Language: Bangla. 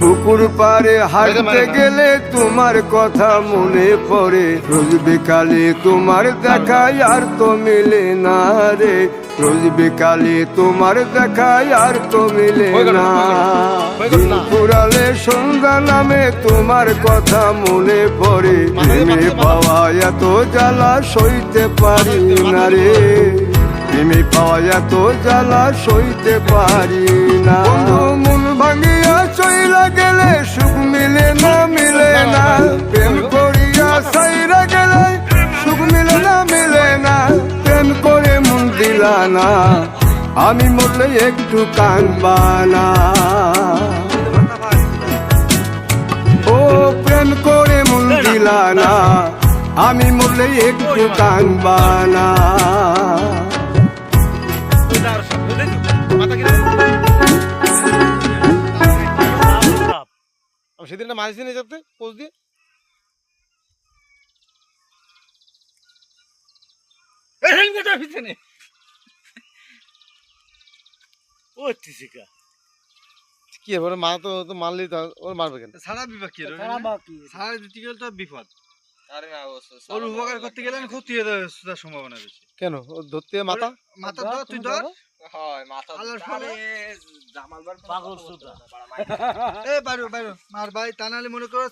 পুকুর পাড়ে হাঁটতে গেলে তোমার কথা মনে পড়ে, রোজ বিকালে তোমার দেখায় আর তো মিলে না রে, রোজ বিকালে তোমার দেখায় আর তো মিলে না। দিন ফুরালে সন্ধ্যা নামে তোমার কথা মনে পড়ে, প্রেমে পাওয়া এত জ্বালা সইতে পারি না রে, প্রেমে পাওয়া এত জ্বালা সইতে পারি না। বন্ধু মন ভাঙিয়া চইলা গেলে সুখ মিলে না, মিলে না, প্রেম করিয়া সাইরা গেলে সুখ মিলে না, মিলে না, প্রেম করে মন দিলা না, আমি মরলে একটু কাঁদবা না। ও প্রেম করে মন দিলা না, আমি মরলে একটু কাঁদবা না। সেদিনটা মারিস নিয়ে যাতে পোজ দিয়ে কি এবারে মা তো মারলি ওর মারবে কেন? সারা বিভাগ কি সারা দিতে গেলে তো বিপদ। আরে না ওর উপকার করতে গেলে ক্ষতি হয়ে যাওয়ার সম্ভাবনা বেশি। কেন ও ধরতে মাথা মাথা ধর, তুই ধর। হয় মাথা আল্লাহর আরে ফলে। জামালবার এ বাইরো বাইরো মার ভাই, তা নাহলে মনে করো